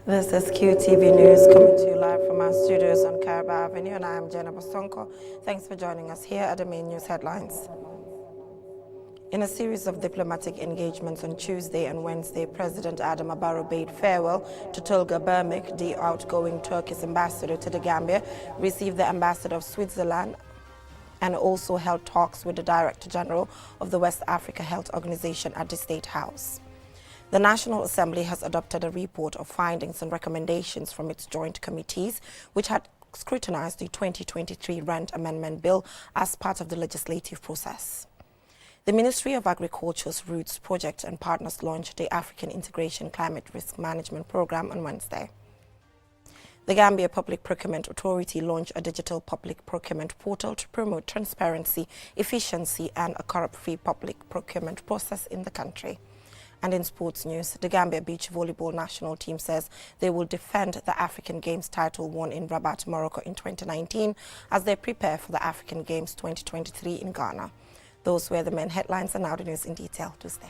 This is QTV News coming to you live from our studios on Caraba Avenue, and I am Jenna Bosonko. Thanks for joining us here at the main news headlines. In a series of diplomatic engagements on Tuesday and Wednesday, President Adama Barrow bade farewell to Tolga Bermek, the outgoing Turkish ambassador to the Gambia, received the ambassador of Switzerland, and also held talks with the Director General of the West Africa Health Organization at the State House. The National Assembly has adopted a report of findings and recommendations from its joint committees, which had scrutinized the 2023 Rent Amendment Bill as part of the legislative process. The Ministry of Agriculture's Roots Project and partners launched the African Integration Climate Risk Management Program on Wednesday. The Gambia Public Procurement Authority launched a digital public procurement portal to promote transparency, efficiency, and a corrupt-free public procurement process in the country. And in sports news, the Gambia Beach Volleyball national team says they will defend the African Games title won in Rabat, Morocco in 2019 as they prepare for the African Games 2023 in Ghana. Those were the main headlines, and now the news in detail. To stay.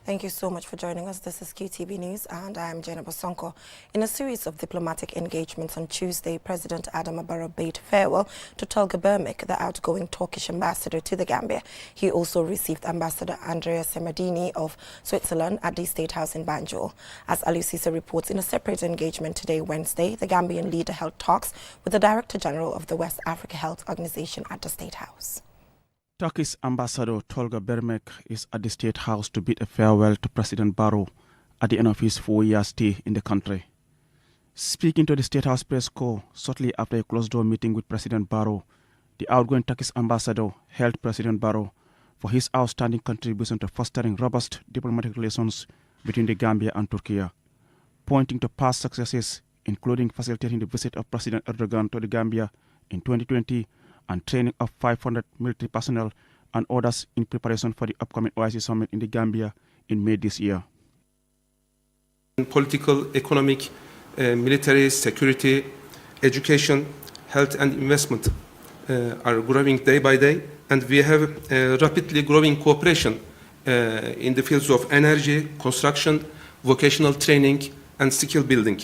Thank you so much for joining us. This is QTV News, and I am Jenna Bosonko. In a series of diplomatic engagements on Tuesday, President Adama Barrow bade farewell to Tolga Bermek, the outgoing Turkish ambassador to the Gambia. He also received Ambassador Andrea Semadini of Switzerland at the State House in Banjul. As Ali Sisa reports, in a separate engagement today, Wednesday, the Gambian leader held talks with the Director General of the West Africa Health Organization at the State House. Turkish Ambassador Tolga Bermek is at the State House to bid a farewell to President Barrow at the end of his 4-year stay in the country. Speaking to the State House press corps shortly after a closed-door meeting with President Barrow, the outgoing Turkish ambassador hailed President Barrow for his outstanding contribution to fostering robust diplomatic relations between the Gambia and Turkey, pointing to past successes, including facilitating the visit of President Erdogan to the Gambia in 2020 and training of 500 military personnel and others in preparation for the upcoming OIC summit in the Gambia in May this year. Political, economic, military, security, education, health and investment are growing day by day, and we have rapidly growing cooperation in the fields of energy, construction, vocational training and skill building.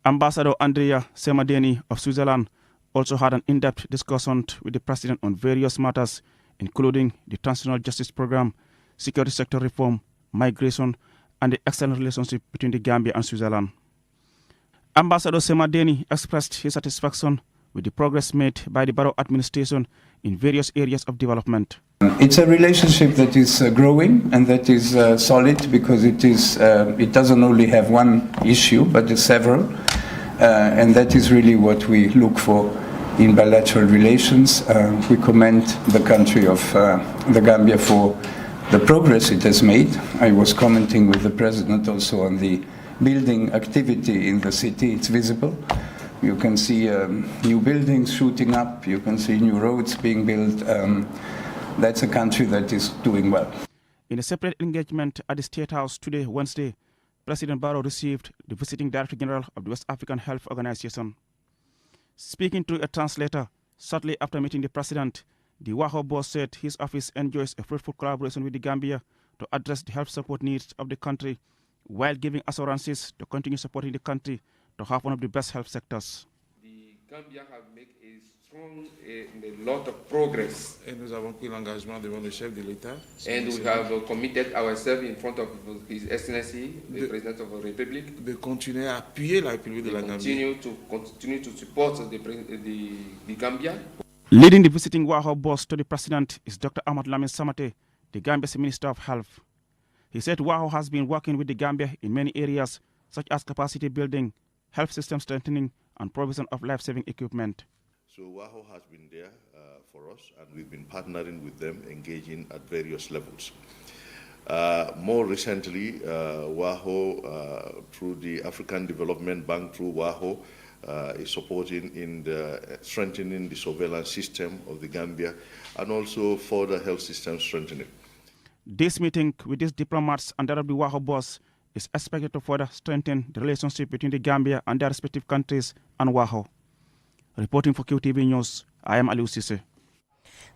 Ambassador Andrea Semadini of Switzerland also had an in-depth discussion with the President on various matters, including the Transitional Justice Program, security sector reform, migration, and the excellent relationship between the Gambia and Switzerland. Ambassador Semadini expressed his satisfaction with the progress made by the Barrow administration in various areas of development. It's a relationship that is growing and that is solid because it doesn't only have one issue, but several. And that is really what we look for in bilateral relations. We commend the country of the Gambia for the progress it has made. I was commenting with the President also on the building activity in the city. It's visible. You can see new buildings shooting up. You can see new roads being built. That's a country that is doing well. In a separate engagement at the State House today, Wednesday, President Barrow received the visiting Director General of the West African Health Organization. Speaking to a translator shortly after meeting the President, the WAHO boss said his office enjoys a fruitful collaboration with the Gambia to address the health support needs of the country, while giving assurances to continue supporting the country to have one of the best health sectors. The Gambia have made a lot of progress. Et nous avons pris l'engagement devant le chef de l'État. And we have committed ourselves in front of His Excellency, the President of the Republic, de continuer à appuyer la République de la Gambie. Continue to support the Gambia. Leading the visiting WAHO boss to the President is Dr. Ahmad Lamin Samate, the Gambia's Minister of Health. He said WAHO has been working with the Gambia in many areas, such as capacity building, health system strengthening, and provision of life-saving equipment. So WAHO has been there for us, and we've been partnering with them, engaging at various levels. More recently, WAHO, through the African Development Bank, through WAHO, is supporting in strengthening the surveillance system of the Gambia and also further health system strengthening. This meeting with these diplomats and the WAHO boss is expected to further strengthen the relationship between the Gambia and their respective countries and WAHO. Reporting for QTV News, I am Aliou Cisse.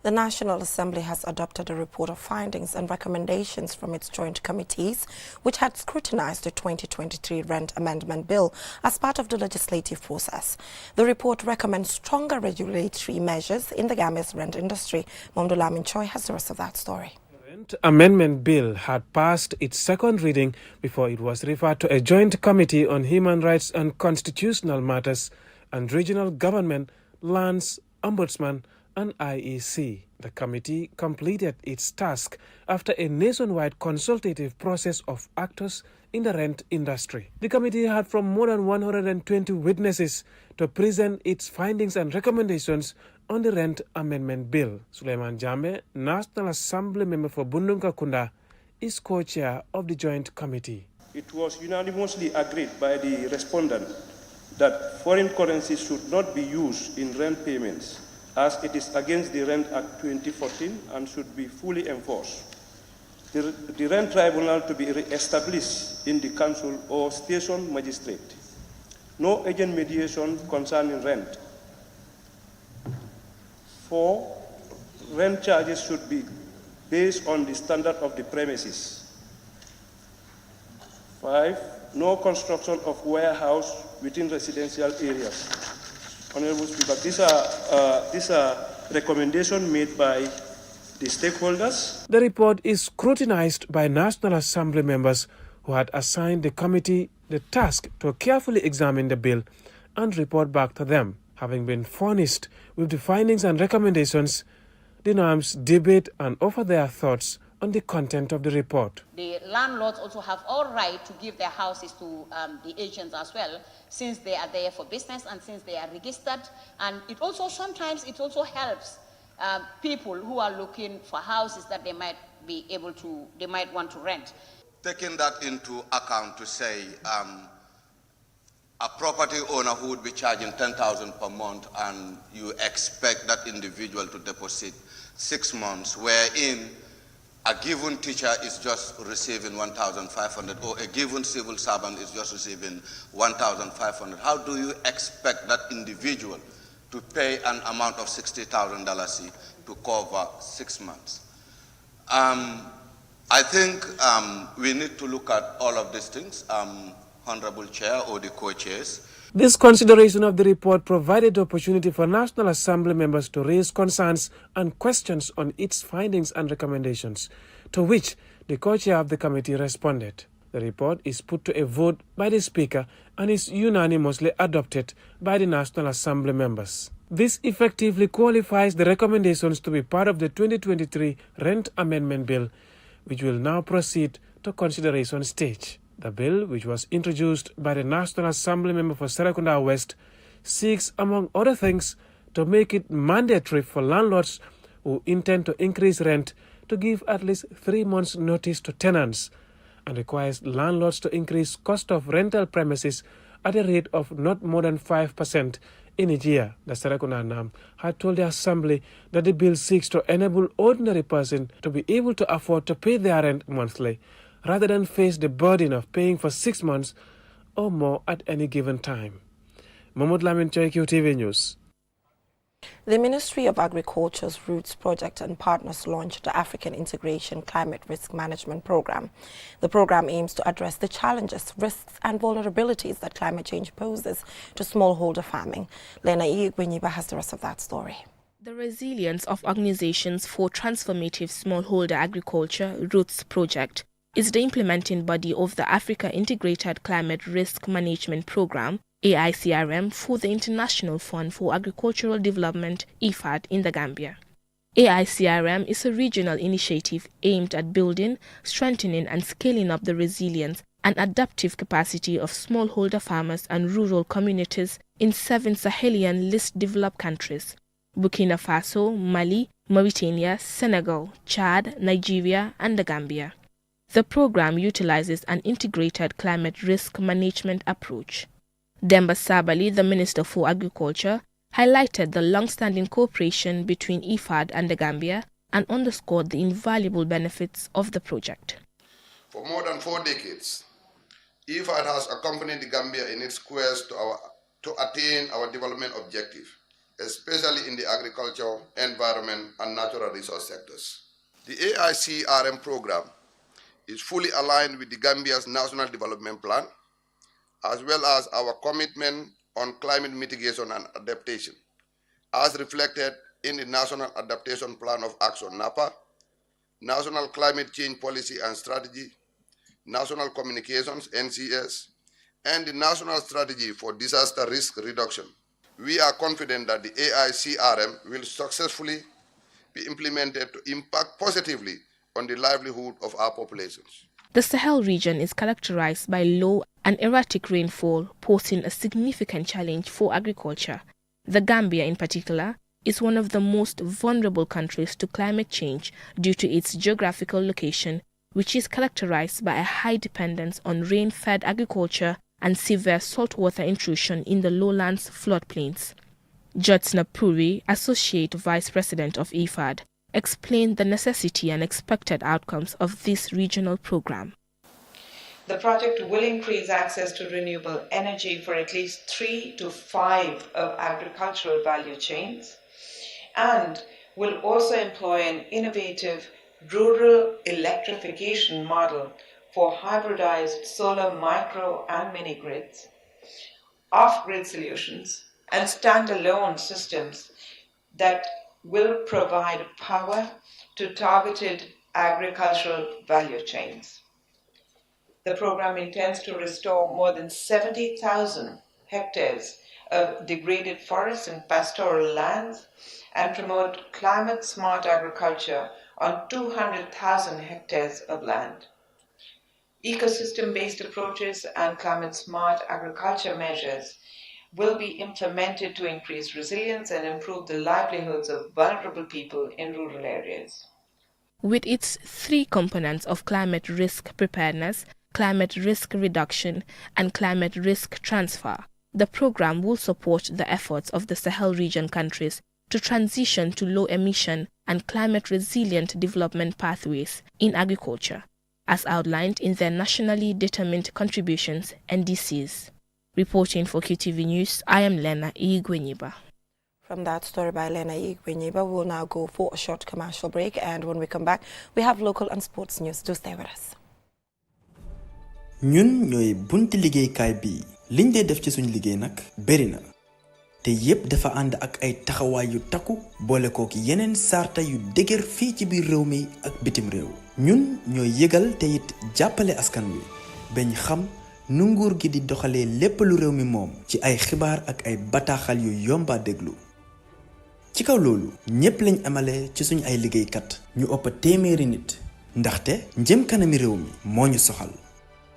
The National Assembly has adopted a report of findings and recommendations from its joint committees, which had scrutinized the 2023 Rent Amendment Bill as part of the legislative process. The report recommends stronger regulatory measures in the Gambia's rent industry. Mamdou Lamin Choi has the rest of that story. The Rent Amendment Bill had passed its second reading before it was referred to a joint committee on human rights and constitutional matters and regional government, lands, ombudsman, and IEC. The committee completed its task after a nationwide consultative process of actors in the rent industry. The committee had from more than 120 witnesses to present its findings and recommendations on the Rent Amendment Bill. Suleiman Jambe, National Assembly member for Bundunga Kunda, is co-chair of the joint committee. It was unanimously agreed by the respondent that foreign currency should not be used in rent payments, as it is against the Rent Act 2014 and should be fully enforced. The Rent Tribunal to be re-established in the Council or Station Magistrate. No agent mediation concerning rent. 4. Rent charges should be based on the standard of the premises. 5. No construction of warehouse within residential areas. Honorable Speaker, these are recommendations made by the stakeholders. The report is scrutinized by National Assembly members who had assigned the committee the task to carefully examine the bill and report back to them. Having been furnished with the findings and recommendations, the NAMs debate and offer their thoughts on the content of the report. The landlords also have all right to give their houses to the agents as well, since they are there for business and since they are registered. And it also sometimes it also helps people who are looking for houses that they might be able to, they might want to rent. Taking that into account to say a property owner who would be charging $10,000 per month and you expect that individual to deposit 6 months, wherein a given teacher is just receiving 1,500 or a given civil servant is just receiving 1,500. How do you expect that individual to pay an amount of $60,000 to cover 6 months? I think we need to look at all of these things, Honorable Chair or the co-chairs. This consideration of the report provided the opportunity for National Assembly members to raise concerns and questions on its findings and recommendations, to which the co-chair of the committee responded. The report is put to a vote by the Speaker and is unanimously adopted by the National Assembly members. This effectively qualifies the recommendations to be part of the 2023 Rent Amendment Bill, which will now proceed to consideration stage. The bill, which was introduced by the National Assembly member for Serekunda West, seeks, among other things, to make it mandatory for landlords who intend to increase rent to give at least 3 months' notice to tenants, and requires landlords to increase cost of rental premises at a rate of not more than 5% in a year. The Serekunda NAM had told the Assembly that the bill seeks to enable ordinary persons to be able to afford to pay their rent monthly, rather than face the burden of paying for 6 months or more at any given time. Mahmoud Lamin Choi, QTV News. The Ministry of Agriculture's Roots Project and partners launched the African Integration Climate Risk Management Program. The program aims to address the challenges, risks and vulnerabilities that climate change poses to smallholder farming. Lena Igwenyiba has the rest of that story. The Resilience of Organizations for Transformative Smallholder Agriculture Roots Project is the implementing body of the Africa Integrated Climate Risk Management Program, AICRM, for the International Fund for Agricultural Development, IFAD, in the Gambia. AICRM is a regional initiative aimed at building, strengthening and scaling up the resilience and adaptive capacity of smallholder farmers and rural communities in 7 Sahelian least developed countries: Burkina Faso, Mali, Mauritania, Senegal, Chad, Nigeria and the Gambia. The program utilizes an integrated climate risk management approach. Demba Sabali, the Minister for Agriculture, highlighted the long-standing cooperation between IFAD and the Gambia and underscored the invaluable benefits of the project. For more than 4 decades, IFAD has accompanied the Gambia in its quest to attain our development objective, especially in the agriculture, environment, and natural resource sectors. The AICRM program is fully aligned with the Gambia's National Development Plan, as well as our commitment on climate mitigation and adaptation, as reflected in the National Adaptation Plan of Action, NAPA, National Climate Change Policy and Strategy, National Communications, NCS, and the National Strategy for Disaster Risk Reduction. We are confident that the AICRM will successfully be implemented to impact positively on the livelihood of our populations. The Sahel region is characterized by low and erratic rainfall, posing a significant challenge for agriculture. The Gambia, in particular, is one of the most vulnerable countries to climate change due to its geographical location, which is characterized by a high dependence on rain-fed agriculture and severe saltwater intrusion in the lowlands floodplains. Jyotsna Puri, Associate Vice President of IFAD, explained the necessity and expected outcomes of this regional program. The project will increase access to renewable energy for at least 3 to 5 of agricultural value chains and will also employ an innovative rural electrification model for hybridized solar micro and mini grids, off-grid solutions, and standalone systems that will provide power to targeted agricultural value chains. The program intends to restore more than 70,000 hectares of degraded forests and pastoral lands and promote climate-smart agriculture on 200,000 hectares of land. Ecosystem-based approaches and climate-smart agriculture measures will be implemented to increase resilience and improve the livelihoods of vulnerable people in rural areas. With its 3 components of climate risk preparedness, climate risk reduction, and climate risk transfer, the program will support the efforts of the Sahel region countries to transition to low-emission and climate-resilient development pathways in agriculture, as outlined in their nationally determined contributions, NDCs. Reporting for QTV News, I am Lena Igwenyiba. From that story by Lena Igwenyiba, we'll now go for a short commercial break, and when we come back, we have local and sports news. Do stay with us. ñun ñooy bunti liggéeykaay bi liñ dee def ci suñ liggéey nag bari na te yépp dafa ànd ak ay taxawaay yu takku boole kook yeneen sarta yu dëgër fii ci biir réew mi ak bitim réew ñun ñooy yëgal te it jàppale askan wi bañ xam nu nguur gi di doxalee lépp lu réew mi moom ci ay xibaar ak ay bataaxal yu yomba déglu ci kaw loolu ñépp lañ amale ci suñ ay liggéeykat ñu ëpp téeméeri nit ndaxte njëm kanami réew mi moo ñu soxal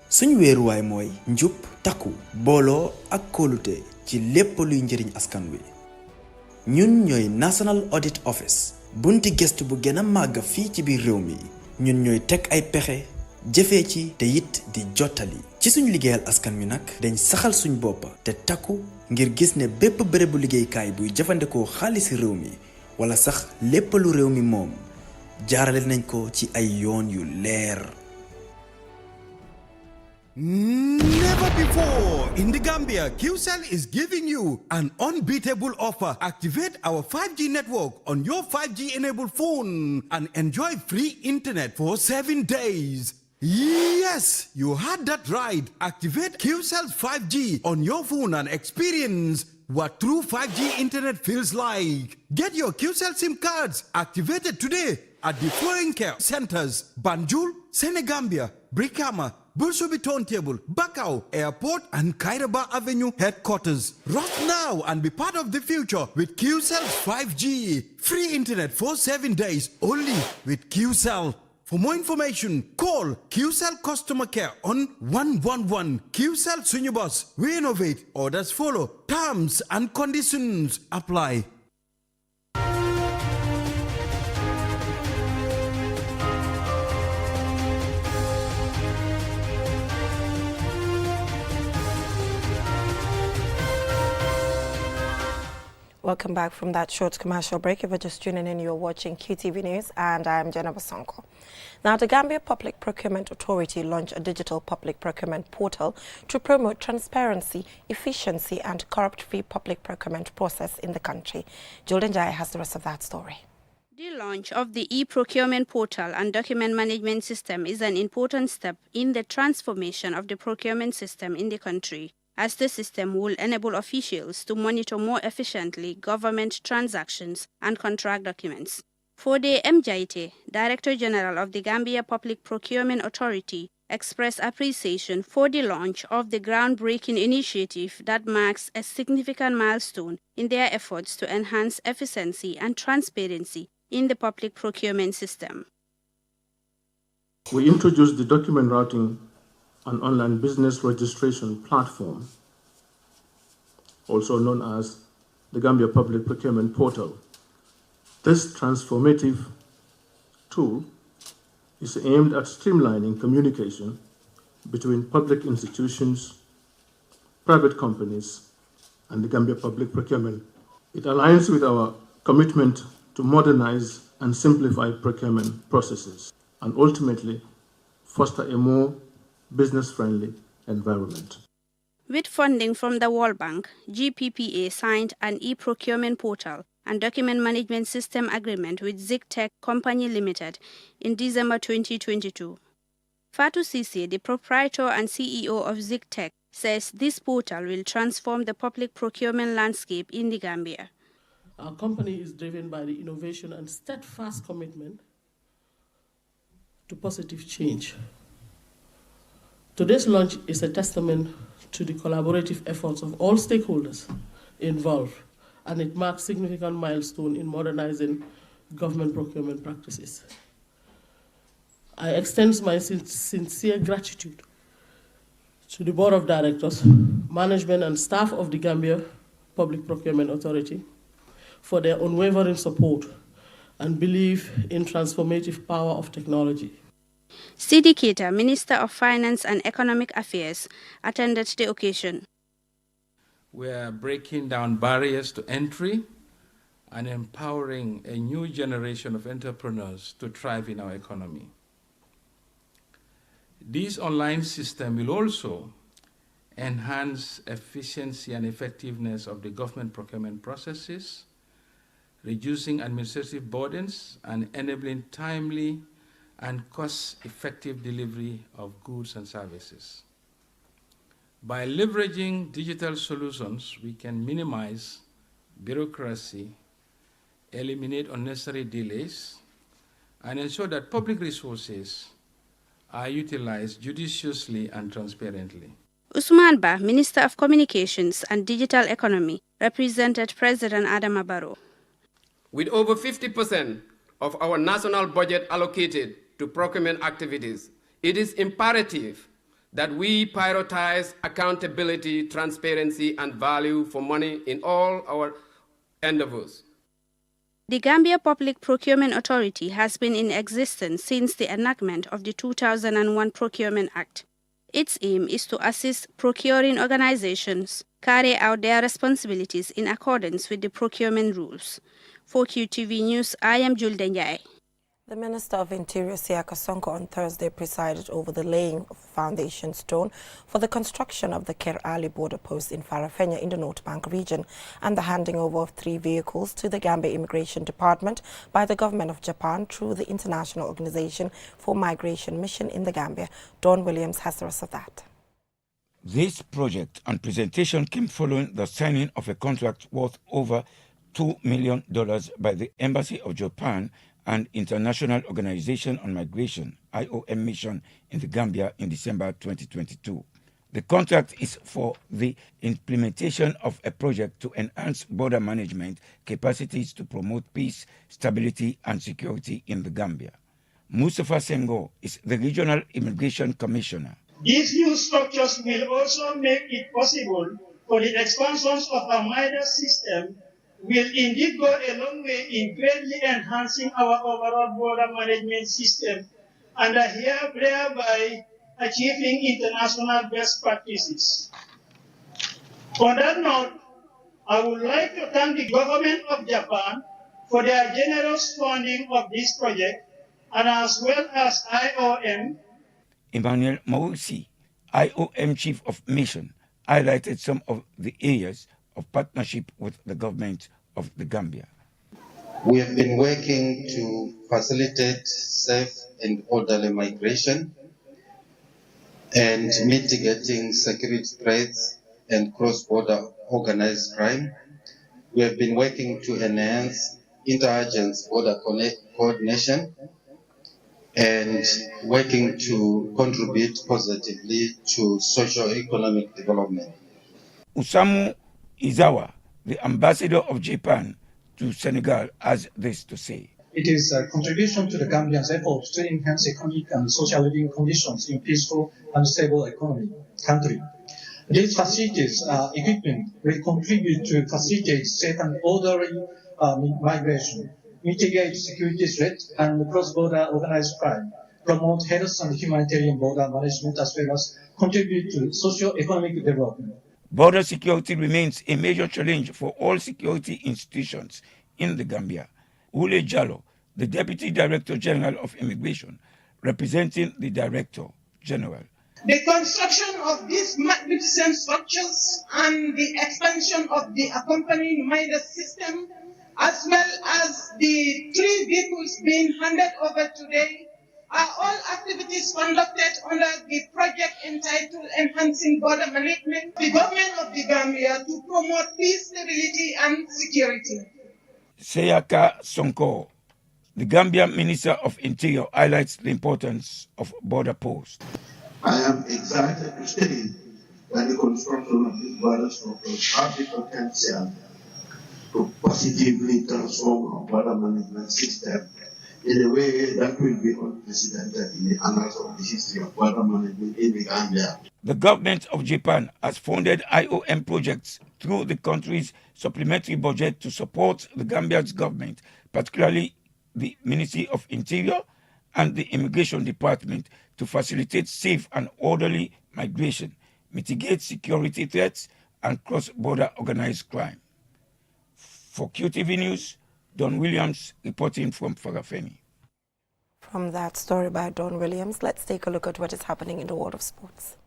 suñu wéeruwaay mooy njub takku booloo ak kóolute ci lépp luy njëriñ askan wi ñun ñooy National Audit Office bunti gestu bu gën a màgg fii ci biir réew mi ñun ñooy teg ay pexe jëfee ci te it di jottali ci suñu liggéeyal askan wi nag dañ saxal suñ bopp te takku ngir gis ne bépp bérébu liggéeykaay buy jëfandikoo xaalisi réew mi wala sax lépp lu réew mi moom jaarale nañ ko ci ay yoon yu leer. Never before in the Gambia, QCell is giving you an unbeatable offer. Activate our 5G network on your 5G-enabled phone and enjoy free internet for 7 days. Yes, you heard that right. Activate QCell's 5G on your phone and experience what true 5G internet feels like. Get your QCell SIM cards activated today at the following care centers: Banjul, Senegambia, Brikama, Bursubi Turntable, Bakau Airport, and Kairaba Avenue headquarters. Rush now and be part of the future with QCell's 5G. Free internet for 7 days only with QCell. For more information, call QCell Customer Care on 111. QCell Sunyubus. We innovate. Orders follow. Terms and conditions apply. Welcome back from that short commercial break. If you're just tuning in, you're watching QTV News, and I'm Jenna Basonko. Now, the Gambia Public Procurement Authority launched a digital public procurement portal to promote transparency, efficiency, and corrupt-free public procurement process in the country. Jordan Jai has the rest of that story. The launch of the e-procurement portal and document management system is an important step in the transformation of the procurement system in the country, as the system will enable officials to monitor more efficiently government transactions and contract documents. Fode Mjaite, Director General of the Gambia Public Procurement Authority, expressed appreciation for the launch of the groundbreaking initiative that marks a significant milestone in their efforts to enhance efficiency and transparency in the public procurement system. We introduced the document routing and online business registration platform, also known as the Gambia Public Procurement Portal. This transformative tool is aimed at streamlining communication between public institutions, private companies, and the Gambia Public Procurement. It aligns with our commitment to modernize and simplify procurement processes and ultimately foster a more business-friendly environment. With funding from the World Bank, GPPA signed an e-procurement portal and document management system agreement with ZigTech Company Limited in December 2022. Fatou Cissé, the proprietor and CEO of ZigTech, says this portal will transform the public procurement landscape in the Gambia. Our company is driven by the innovation and steadfast commitment to positive change. Today's launch is a testament to the collaborative efforts of all stakeholders involved, and it marks a significant milestone in modernizing government procurement practices. I extend my sincere gratitude to the Board of Directors, management and staff of the Gambia Public Procurement Authority for their unwavering support and belief in transformative power of technology. Sidi Keita, Minister of Finance and Economic Affairs, attended the occasion. We are breaking down barriers to entry and empowering a new generation of entrepreneurs to thrive in our economy. This online system will also enhance efficiency and effectiveness of the government procurement processes, reducing administrative burdens and enabling timely and cost-effective delivery of goods and services. By leveraging digital solutions, we can minimize bureaucracy, eliminate unnecessary delays, and ensure that public resources are utilized judiciously and transparently. Usman Ba, Minister of Communications and Digital Economy, represented President Adama Barrow. With over 50% of our national budget allocated to procurement activities, it is imperative that we prioritize accountability, transparency, and value for money in all our endeavors. The Gambia Public Procurement Authority has been in existence since the enactment of the 2001 Procurement Act. Its aim is to assist procuring organizations carry out their responsibilities in accordance with the procurement rules. For QTV News, I am Julden Jai. The Minister of Interior, Siaka Sonko, on Thursday presided over the laying of a foundation stone for the construction of the Ker Ali border post in Farafenya in the North Bank region and the handing over of 3 vehicles to the Gambia Immigration Department by the government of Japan through the International Organization for Migration Mission in the Gambia. Don Williams has the rest of that. This project and presentation came following the signing of a contract worth over $2 million by the Embassy of Japan and International Organization on Migration, IOM mission in the Gambia in December 2022. The contract is for the implementation of a project to enhance border management capacities to promote peace, stability, and security in the Gambia. Mustafa Sengo is the Regional Immigration Commissioner. These new structures will also make it possible for the expansions of our MIDAS system will indeed go a long way in greatly enhancing our overall border management system and thereby achieving international best practices. On that note, I would like to thank the government of Japan for their generous funding of this project, and as well as IOM. Emmanuel Mausi, IOM Chief of Mission, highlighted some of the areas of partnership with the government of the Gambia. We have been working to facilitate safe and orderly migration and mitigating security threats and cross-border organized crime. We have been working to enhance inter-agency border coordination and working to contribute positively to socio-economic development. Usamu Izawa, the ambassador of Japan to Senegal, has this to say. It is a contribution to the Gambians' efforts to enhance economic and social living conditions in peaceful and stable country. These facilities equipment will contribute to facilitate safe and orderly migration, mitigate security threats and cross-border organized crime, promote health and humanitarian border management, as well as contribute to socio-economic development. Border security remains a major challenge for all security institutions in the Gambia. Ule Jallo, the Deputy Director General of Immigration, representing the Director General. The construction of these magnificent structures and the expansion of the accompanying MIDAS system, as well as the 3 vehicles being handed over today, are all activities conducted under the project entitled Enhancing Border Management, the government of the Gambia, to promote peace, stability, and security. Seyaka Sonko, the Gambian Minister of Interior, highlights the importance of border posts. I am excited to say that the construction of these border structures have the potential to positively transform our border management system in a way that will be unprecedented in the annals of the history of border management in the Gambia. The government of Japan has funded IOM projects through the country's supplementary budget to support the Gambia's government, particularly the Ministry of Interior and the Immigration Department, to facilitate safe and orderly migration, mitigate security threats, and cross-border organized crime. For QTV News, Don Williams reporting from Farafeni. From that story by Don Williams, let's take a look at what is happening in the world of sports.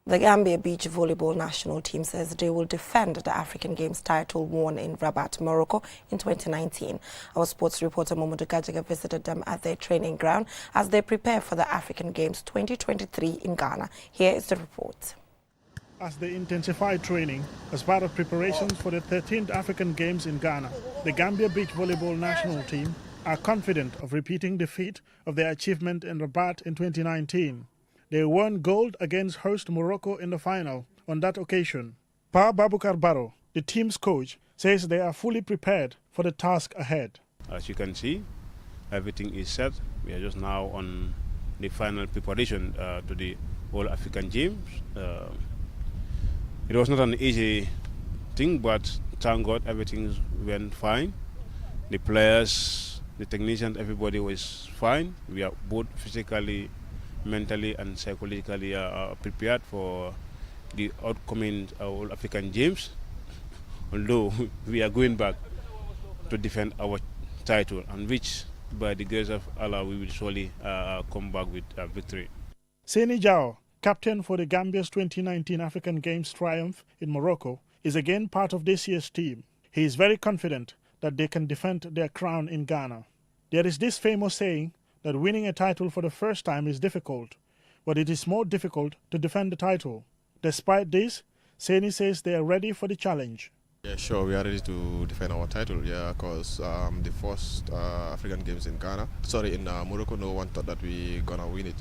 The Gambia Beach Volleyball national team says they will defend the African Games title won in Rabat, Morocco in 2019. Our sports reporter Momodu Gajaga visited them at their training ground as they prepare for the African Games 2023 in Ghana. Here is the report. As they intensify training as part of preparations for the 13th African Games in Ghana, the Gambia Beach Volleyball national team are confident of repeating the feat of their achievement in Rabat in 2019. They won gold against host Morocco in the final on that occasion. Pa Babukar Barrow, the team's coach, says they are fully prepared for the task ahead. As you can see, everything is set. We are just now on the final preparation to the All African Games. It was not an easy thing, but thank God everything went fine. The players, the technicians, everybody was fine. We are both physically, mentally and psychologically prepared for the upcoming All African Games, although we are going back to defend our title, and which by the grace of Allah we will surely come back with victory. Seni Jao, captain for the Gambia's 2019 African Games triumph in Morocco, is again part of this year's team. He is very confident that they can defend their crown in Ghana. There is this famous saying that winning a title for the first time is difficult, but it is more difficult to defend the title. Despite this, Seni says they are ready for the challenge. Yeah, sure, we are ready to defend our title, yeah, because the first African Games in Morocco, no one thought that we gonna win it.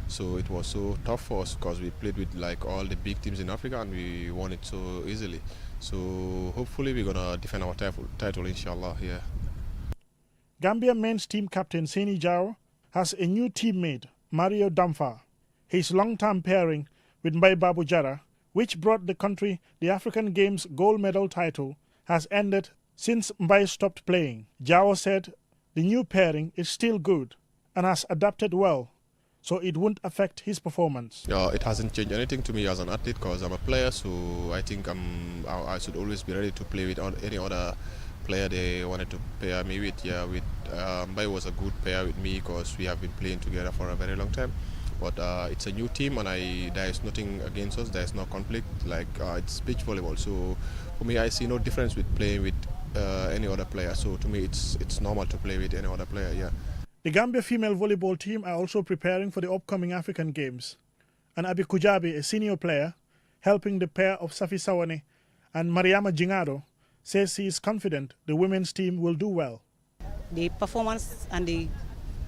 So it was so tough for us because we played with like all the big teams in Africa and we won it so easily. So hopefully we're gonna defend our title inshallah, yeah. Gambia men's team captain Seni Jao has a new teammate, Mario Damfa. His long-term pairing with Mbai Babu Jara, which brought the country the African Games gold medal title, has ended since Mbai stopped playing. Jao said the new pairing is still good and has adapted well, so it won't affect his performance. It hasn't changed anything to me as an athlete because I'm a player, so I think I should always be ready to play with any other player they wanted to pair me with. Bai was a good pair with me because we have been playing together for a very long time. But it's a new team, and there is nothing against us. There is no conflict. It's beach volleyball, so for me, I see no difference with playing with any other player. So to me, it's normal to play with any other player. Yeah. The Gambia female volleyball team are also preparing for the upcoming African Games. And Abi Kujabi, a senior player, helping the pair of Safi Sawane and Mariama Jingado, says he is confident the women's team will do well. The performance and the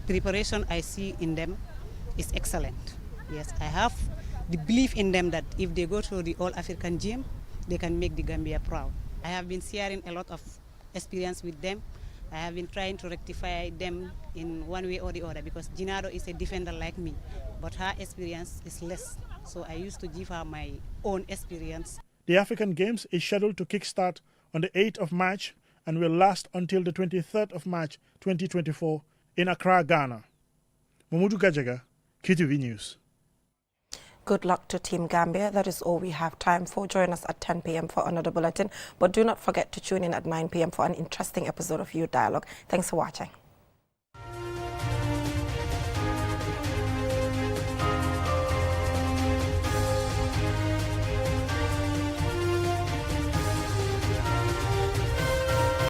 preparation I see in them is excellent. Yes, I have the belief in them that if they go to the All-African Gym, they can make the Gambia proud. I have been sharing a lot of experience with them. I have been trying to rectify them in one way or the other because Ginado is a defender like me, but her experience is less. So I used to give her my own experience. The African Games is scheduled to kickstart on the 8th of March and will last until the 23rd of March 2024 in Accra, Ghana. Mamudu Gajaga, QTV News. Good luck to Team Gambia. That is all we have time for. Join us at 10 p.m. for another bulletin. But do not forget to tune in at 9 p.m. for an interesting episode of Youth Dialogue. Thanks for watching.